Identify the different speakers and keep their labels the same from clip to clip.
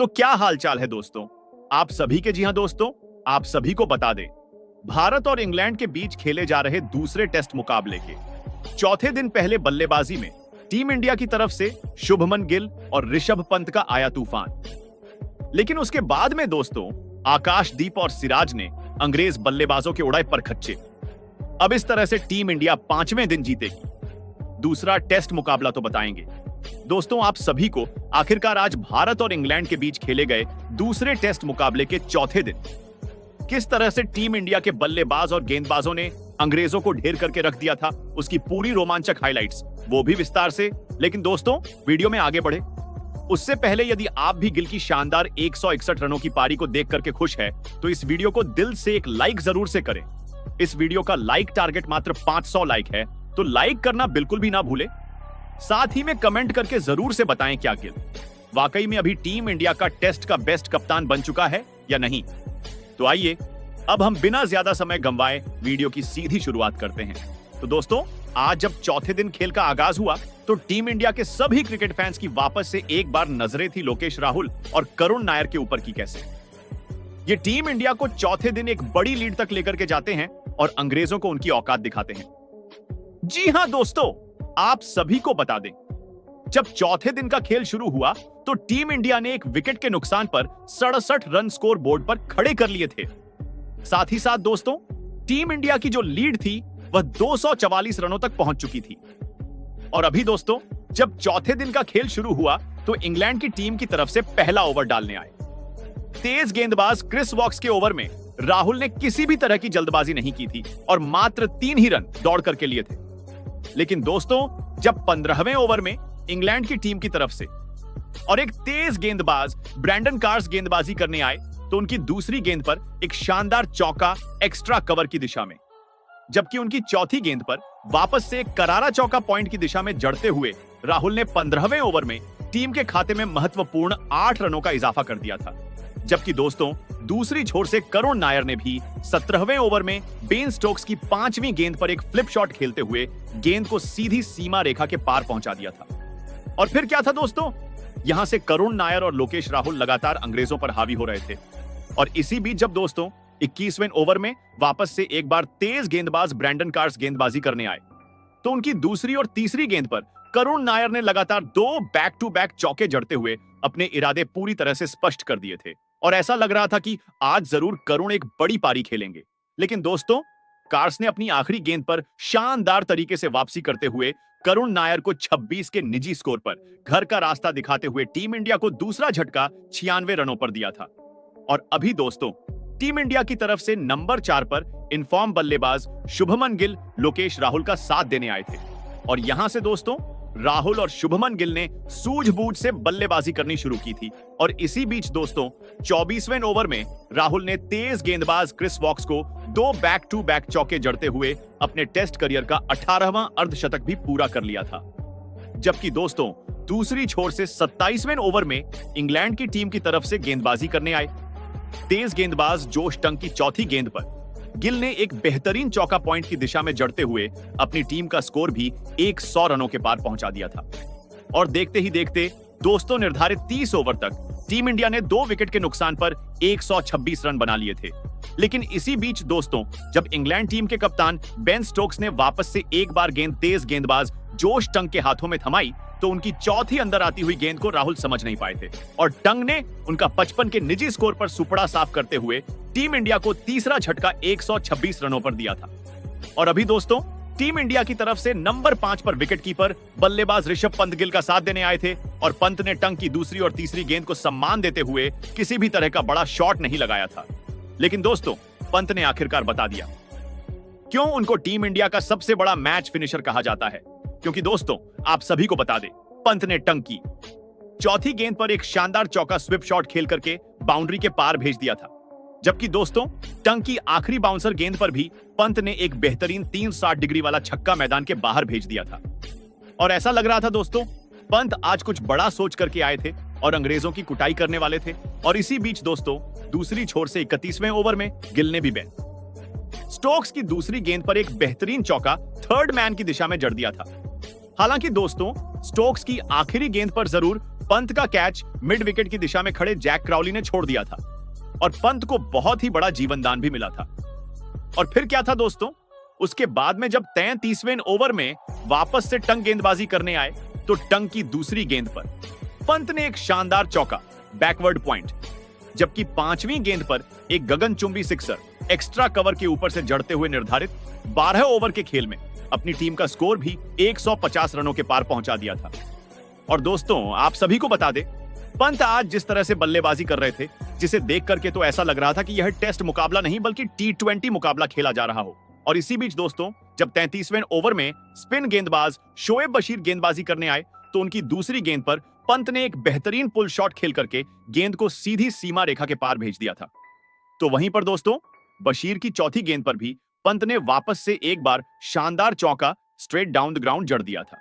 Speaker 1: तो क्या हालचाल है दोस्तों? आप सभी के, जी हां दोस्तों, आप सभी को बता दें, भारत और इंग्लैंड के बीच खेले जा रहे दूसरे टेस्ट मुकाबले के चौथे दिन पहले बल्लेबाजी में टीम इंडिया की तरफ से शुभमन गिल और ऋषभ पंत का आया तूफान। लेकिन उसके बाद में दोस्तों आकाशदीप और सिराज ने अंग्रेज बल्लेबाजों के उड़ाए परखच्चे। अब इस तरह से टीम इंडिया 5वें दिन जीतेगी। दूसरा टेस्ट मुकाबला तो बताएंगे दोस्तों आप सभी को। आखिरकार आज भारत और इंग्लैंड के बीच खेले गए दूसरे टेस्ट मुकाबले के चौथे दिन किस तरह से टीम इंडिया के बल्लेबाज और गेंदबाजों ने अंग्रेजों को ढेर करके रख दिया था, उसकी पूरी रोमांचक हाइलाइट्स, वो भी विस्तार से। लेकिन दोस्तों वीडियो में आगे बढ़े उससे पहले यदि आप भी गिल की शानदार 161 रनों की पारी को देख करके खुश है तो इस वीडियो को दिल से एक लाइक जरूर से करें। इस वीडियो का लाइक टारगेट मात्र 500 लाइक है, तो लाइक करना बिल्कुल भी ना भूले। साथ ही में कमेंट करके जरूर से बताएं क्या गिल वाकई में अभी टीम इंडिया का टेस्ट का बेस्ट कप्तान बन चुका है या नहीं। तो आइए अब हम बिना ज्यादा समय गंवाए वीडियो की सीधी शुरुआत करते हैं। तो दोस्तों आज जब चौथे दिन खेल का आगाज हुआ तो टीम इंडिया के सभी क्रिकेट फैंस की वापस से एक बार नजरें थी लोकेश राहुल और करुण नायर के ऊपर की। कैसे ये टीम इंडिया को चौथे दिन एक बड़ी लीड तक लेकर के जाते हैं और अंग्रेजों को उनकी औकात दिखाते हैं। जी हां दोस्तों, आप सभी को बता दें, जब चौथे दिन का खेल शुरू हुआ तो टीम इंडिया ने एक विकेट के नुकसान पर 67 रन स्कोर बोर्ड पर खड़े कर लिए थे। साथ ही साथ दोस्तों टीम इंडिया की जो लीड थी वह 244 रनों तक पहुंच चुकी थी। और अभी दोस्तों जब चौथे दिन का खेल शुरू हुआ तो इंग्लैंड की टीम की तरफ से पहला ओवर डालने आए तेज गेंदबाज क्रिस वॉक्स के ओवर में राहुल ने किसी भी तरह की जल्दबाजी नहीं की थी और मात्र 3 ही रन दौड़ करके लिए थे। लेकिन दोस्तों जब 15वें ओवर में इंग्लैंड की टीम की तरफ से और एक तेज गेंदबाज ब्रैंडन कार्स गेंदबाजी करने आए तो उनकी दूसरी गेंद पर एक शानदार चौका एक्स्ट्रा कवर की दिशा में, जबकि उनकी चौथी गेंद पर वापस से एक करारा चौका पॉइंट की दिशा में जड़ते हुए राहुल ने 15वें ओवर में टीम के खाते में महत्वपूर्ण 8 रनों का इजाफा कर दिया था। जबकि दोस्तों दूसरी छोर से करुण नायर ने भी 17वें ओवर में बेन स्टोक्स की 5वीं गेंद पर एक फ्लिप शॉट खेलते हुए गेंद को सीधी सीमा रेखा के पार पहुंचा दिया था। और फिर क्या था दोस्तों, यहां से करुण नायर और लोकेश राहुल लगातार अंग्रेजों पर हावी हो रहे थे। और इसी बीच जब दोस्तों 21वें ओवर में वापस से एक बार तेज गेंदबाज ब्रैंडन कार्स गेंदबाजी करने आए तो उनकी दूसरी और तीसरी गेंद पर करुण नायर ने लगातार 2 बैक टू बैक चौके जड़ते हुए अपने इरादे पूरी तरह से स्पष्ट कर दिए थे। और ऐसा लग रहा था कि आज जरूर करुण एक बड़ी पारी खेलेंगे। लेकिन दोस्तों कार्स ने अपनी आखिरी गेंद पर शानदार तरीके से वापसी करते हुए करुण नायर को 26 के निजी स्कोर पर घर का रास्ता दिखाते हुए टीम इंडिया को दूसरा झटका 96 रनों पर दिया था। और अभी दोस्तों टीम इंडिया की तरफ से नंबर 4 पर इनफॉर्म बल्लेबाज शुभमन गिल लोकेश राहुल का साथ देने आए थे। और यहां से दोस्तों राहुल और शुभमन गिल ने सूझबूझ से बल्लेबाजी करनी शुरू की थी। और इसी बीच दोस्तों 24वें ओवर में राहुल ने तेज गेंदबाज क्रिस वॉक्स को 2 बैक टू बैक चौके जड़ते हुए अपने टेस्ट करियर का 18वां अर्धशतक भी पूरा कर लिया था। जबकि दोस्तों दूसरी छोर से 27वें ओवर में इंग्लैंड की टीम की तरफ से गेंदबाजी करने आए तेज गेंदबाज जोश टंग की चौथी गेंद पर गिल ने एक बेहतरीन चौका पॉइंट की दिशा में जड़ते हुए अपनी टीम का स्कोर भी 100 रनों के पार पहुंचा दिया था। और देखते ही देखते दोस्तों निर्धारित 30 ओवर तक टीम इंडिया ने 2 विकेट के नुकसान पर 126 रन बना लिए थे। लेकिन इसी बीच दोस्तों जब इंग्लैंड टीम के कप्तान बेन स्टोक्स ने वापस से एक बार गेंद तेज गेंदबाज जोश टंग के हाथों में थमाई तो उनकी चौथी अंदर आती हुई गेंद को राहुल समझ नहीं पाए थे और टंग ने उनका 55 के निजी स्कोर पर सुपड़ा साफ करते हुए टीम इंडिया को तीसरा झटका 126 रनों पर दिया था। और अभी दोस्तों टीम इंडिया की तरफ से नंबर 5 पर विकेटकीपर बल्लेबाज ऋषभ पंत गिल का साथ देने आए थे और पंत ने टंग की दूसरी और तीसरी गेंद को सम्मान देते हुए किसी भी तरह का बड़ा शॉट नहीं लगाया था। लेकिन दोस्तों पंत ने आखिरकार बता दिया क्यों उनको टीम इंडिया का सबसे बड़ा मैच फिनिशर कहा जाता है। क्योंकि दोस्तों आप सभी को बता दें पंत ने टंग की चौथी गेंद पर एक शानदार चौका स्विप शॉट खेल करके बाउंड्री के पार भेज दिया था। जबकि दोस्तों टंग की आखिरी बाउंसर गेंद पर भी पंत ने एक बेहतरीन 360 डिग्री वाला छक्का मैदान के बाहर भेज दिया था। और ऐसा लग रहा था दोस्तों पंत आज कुछ बड़ा सोच करके आए थे और अंग्रेजों की कुटाई करने वाले थे। और इसी बीच दोस्तों दूसरी छोर से 31वें ओवर में गिल ने भी बेन स्टोक्स की दूसरी गेंद पर एक बेहतरीन चौका थर्ड मैन की दिशा में जड़ दिया था। हालांकि दोस्तों स्टोक्स की आखिरी गेंद पर जरूर पंत का कैच मिड विकेट की दिशा में खड़े जैक क्राउली ने छोड़ दिया था और पंत को बहुत ही बड़ा जीवनदान भी मिला था। और फिर क्या था दोस्तों, उसके बाद में जब 33वें ओवर में वापस से टंग गेंदबाजी करने आए तो टंग की दूसरी गेंद पर पंत ने एक शानदार चौका बैकवर्ड पॉइंट, जबकि 5वीं गेंद पर एक गगनचुंबी सिक्सर एक्स्ट्रा कवर के ऊपर से जड़ते हुए निर्धारित 12 ओवर के खेल में अपनी टीम का स्कोर भी 150 रनों के पार पहुंचा दिया था। और दोस्तों, आप सभी को बता दें, पंत आज जिस तरह से बल्लेबाजी कर रहे थे, जिसे देख करके तो ऐसा लग रहा था कि यह टेस्ट मुकाबला नहीं बल्कि T20 मुकाबला खेला जा रहा हो। और इसी बीच दोस्तों, जब 33वें ओवर में स्पिन गेंदबाज शोएब बशीर गेंदबाजी करने आए तो उनकी दूसरी गेंद पर पंत ने एक बेहतरीन पुल शॉट खेल करके गेंद को सीधी सीमा रेखा के पार भेज दिया था। तो वहीं पर दोस्तों, बशीर की चौथी गेंद पर भी पंत ने वापस से एक बार शानदार चौका स्ट्रेट डाउन द ग्राउंड जड़ दिया था।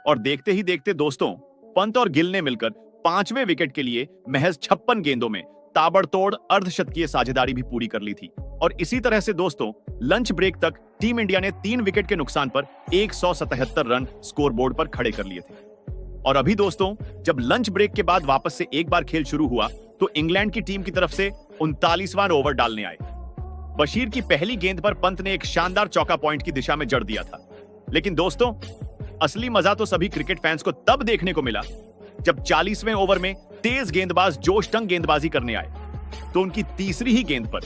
Speaker 1: और देखते ही देखते दोस्तों, पंत और गिल ने मिलकर 5वें विकेट के लिए महज 56 गेंदों में ताबड़तोड़ अर्धशतकीय साझेदारी भी पूरी कर ली थी। और इसी तरह से दोस्तों, लंच ब्रेक तक टीम इंडिया ने 3 विकेट के नुकसान पर 177 रन स्कोरबोर्ड पर खड़े कर लिए थे। और अभी दोस्तों, जब लंच ब्रेक के बाद वापस से एक बार खेल शुरू हुआ तो इंग्लैंड की टीम की तरफ से 39वां ओवर डालने आए। बशीर की पहली गेंद पर पंत ने एक शानदार चौका पॉइंट की दिशा में जड़ दिया था। लेकिन दोस्तों, असली मजा तो सभी क्रिकेट फैंस को तब देखने को मिला जब 40वें ओवर में तेज गेंदबाज जोश टंग गेंदबाजी करने आए तो उनकी तीसरी ही गेंद पर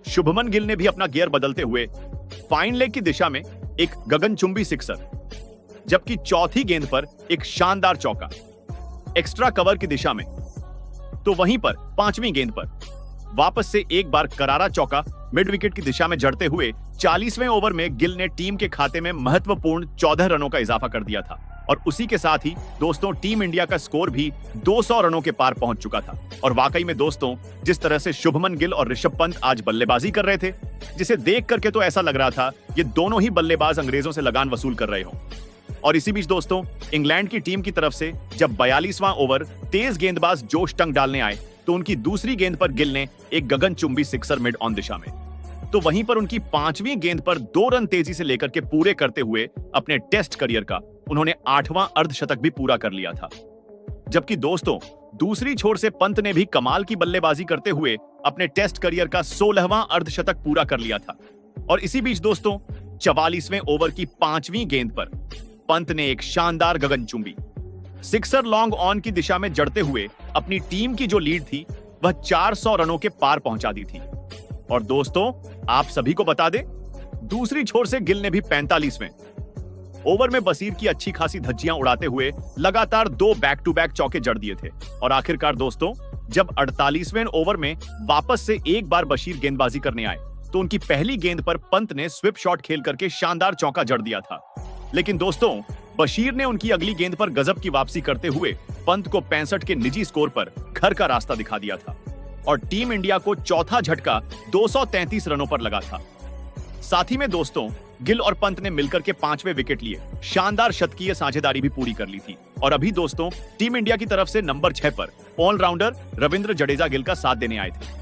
Speaker 1: शुभमन गिल ने भी अपना गियर बदलते हुए फाइन लेग की दिशा में एक गगनचुंबी सिक्सर, जबकि चौथी गेंद पर एक शानदार चौका एक्स्ट्रा कवर की दिशा में। तो वहीं पर 5वीं गेंद पर वापस से एक बार करारा चौका मिड विकेट की दिशा में जड़ते हुए 40वें ओवर में गिल ने टीम के खाते में महत्वपूर्ण 14 रनों का इजाफा कर दिया था। और उसी के साथ ही दोस्तों, टीम इंडिया का स्कोर भी 200 रनों के पार पहुंच चुका था। और वाकई में दोस्तों, जिस तरह से शुभमन गिल और ऋषभ पंत आज बल्लेबाजी कर रहे थे, जिसे देख करके तो ऐसा लग रहा था ये दोनों ही बल्लेबाज अंग्रेजों से लगान वसूल कर रहे हों। और इसी बीच दोस्तों, इंग्लैंड की टीम की तरफ से जब 42वां ओवर तेज गेंदबाज जोश टंग डालने आए तो उनकी दूसरी गेंद पर गिल ने एक गगनचुंबी सिक्सर मिड ऑन दिशा में। तो वहीं पर उनकी 5वीं गेंद पर 2 रन तेजी से लेकर के पूरे करते हुए अपने टेस्ट करियर का उन्होंने 8वां अर्धशतक भी पूरा कर लिया था। जबकि दोस्तों, दूसरी छोर से पंत ने भी कमाल की बल्लेबाजी करते हुए अपने टेस्ट करियर का 16वां अर्धशतक पूरा कर लिया था। और इसी बीच दोस्तों, 44वें ओवर की 5वीं गेंद पर पंत ने एक शानदार गगनचुंबी सिक्सर लॉन्ग ऑन की दिशा में जड़ते हुए अपनी टीम की जो लीड थी वह 400 रनों के पार पहुंचा दी थी। और दोस्तों, आप सभी को बता दें, दूसरी छोर से गिल ने भी 45वें ओवर में बशीर की अच्छी खासी धज्जियां उड़ाते हुए लगातार 2 बैक टू बैक चौके जड़ दिए थे। और आखिरकार दोस्तों, जब 48वें ओवर में वापस से एक बार बशीर गेंदबाजी करने आए तो उनकी पहली गेंद पर पंत ने स्विप शॉट खेल करके शानदार चौका जड़ दिया था। लेकिन दोस्तों, बशीर ने उनकी अगली गेंद पर गजब की वापसी करते हुए पंत को 65 के निजी स्कोर पर घर का रास्ता दिखा दिया था और टीम इंडिया को चौथा झटका 233 रनों पर लगा था। साथ ही में दोस्तों, गिल और पंत ने मिलकर के 5वें विकेट लिए शानदार शतकीय साझेदारी भी पूरी कर ली थी। और अभी दोस्तों, टीम इंडिया की तरफ से नंबर 6 पर ऑलराउंडर रविंद्र जडेजा गिल का साथ देने आए थे।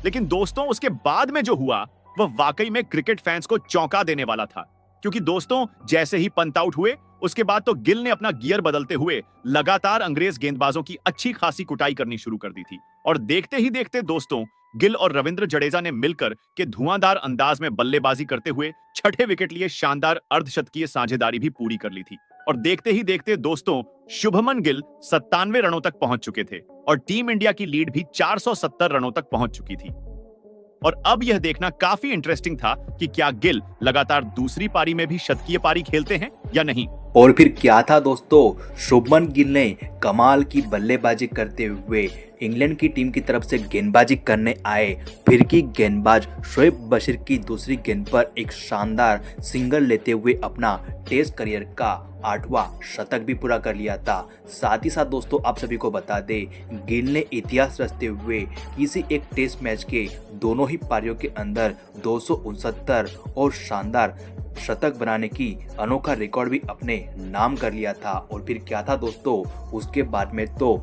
Speaker 1: लेकिन दोस्तों, उसके बाद में जो हुआ वह वाकई में क्रिकेट फैंस को चौंका देने वाला था, क्योंकि दोस्तों, जैसे ही पंत आउट हुए उसके बाद तो गिल ने अपना गियर बदलते हुए लगातार अंग्रेज गेंदबाजों की अच्छी खासी कुटाई करनी शुरू कर दी थी। और देखते ही देखते दोस्तों, गिल और रविंद्र जडेजा ने मिलकर के धुआंधार अंदाज में बल्लेबाजी करते हुए 6ठे विकेट लिए शानदार अर्धशतकीय साझेदारी भी पूरी कर ली थी। और देखते ही देखते दोस्तों, शुभमन गिल 97 रनों तक पहुंच चुके थे और टीम इंडिया की लीड भी 470 रनों तक पहुंच चुकी थी। और अब यह देखना काफी इंटरेस्टिंग था कि क्या गिल लगातार दूसरी पारी में भी शतकीय पारी खेलते हैं या नहीं।
Speaker 2: और फिर क्या था दोस्तों, शुभमन गिल ने कमाल की बल्लेबाजी करते हुए इंग्लैंड की टीम की तरफ से गेंदबाजी करने आए फिरकी गेंदबाज शोएब बशीर की दूसरी गेंद पर एक शानदार सिंगल लेते हुए अपना टेस्ट करियर का 8वां शतक भी पूरा कर लिया था। साथ ही साथ दोस्तों, आप सभी को बता दें, गिल ने इतिहास रचते हुए किसी एक टेस्ट मैच के दोनों ही पारियों के अंदर 269 और शानदार शतक बनाने की अनोखा रिकॉर्ड भी अपने नाम कर लिया था। और फिर क्या था दोस्तों, उसके बाद में तो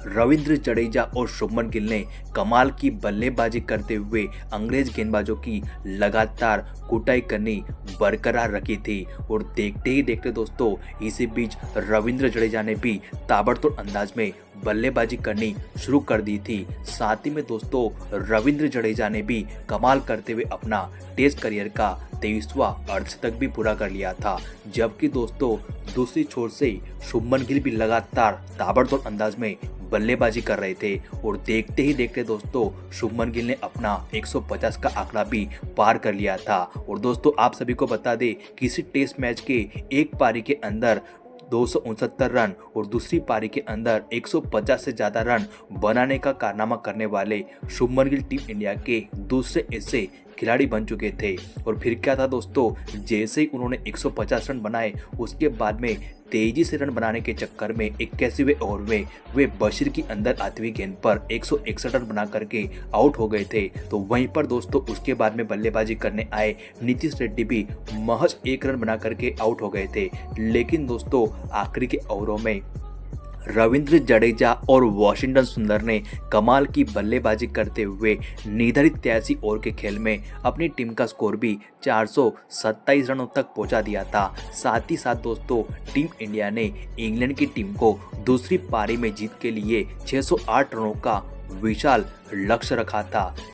Speaker 2: रविंद्र जडेजा और शुभमन गिल ने कमाल की बल्लेबाजी करते हुए अंग्रेज गेंदबाजों की लगातार कुटाई करनी बरकरार रखी थी। और देखते ही देखते दोस्तों इसी बीच रविंद्र जडेजा ने भी ताबड़तोड़ अंदाज में बल्लेबाजी करनी शुरू कर दी थी। साथ ही में दोस्तों रविंद्र जडेजा ने भी कमाल करते हुए अपना टेस्ट करियर का 23वां अर्धशतक भी पूरा कर लिया था। जबकि दोस्तों दूसरी छोर से शुभमन गिल भी लगातार ताबड़तोड़ अंदाज में बल्लेबाजी कर रहे थे। और देखते ही देखते दोस्तों शुभमन गिल ने अपना 150 का आंकड़ा भी पार कर लिया था। और दोस्तों आप सभी को बता दें किसी टेस्ट मैच के एक पारी के अंदर 269 रन और दूसरी पारी के अंदर 150 से ज़्यादा रन बनाने का कारनामा करने वाले शुभमन गिल टीम इंडिया के दूसरे ऐसे खिलाड़ी बन चुके थे। और फिर क्या था दोस्तों, जैसे ही उन्होंने 150 रन बनाए उसके बाद में तेजी से रन बनाने के चक्कर में 81वें ओवर में वे बशीर की अंदर आती हुई गेंद पर 161 रन बना करके आउट हो गए थे। तो वहीं पर दोस्तों उसके बाद में बल्लेबाजी करने आए नीतीश रेड्डी भी महज 1 रन बना करके आउट हो गए थे। लेकिन दोस्तों आखिरी के ओवरों में रविंद्र जडेजा और वाशिंगटन सुंदर ने कमाल की बल्लेबाजी करते हुए निर्धारित 83 ओवर के खेल में अपनी टीम का स्कोर भी 427 रनों तक पहुंचा दिया था। साथ ही साथ दोस्तों टीम इंडिया ने इंग्लैंड की टीम को दूसरी पारी में जीत के लिए 608 रनों का विशाल लक्ष्य रखा था।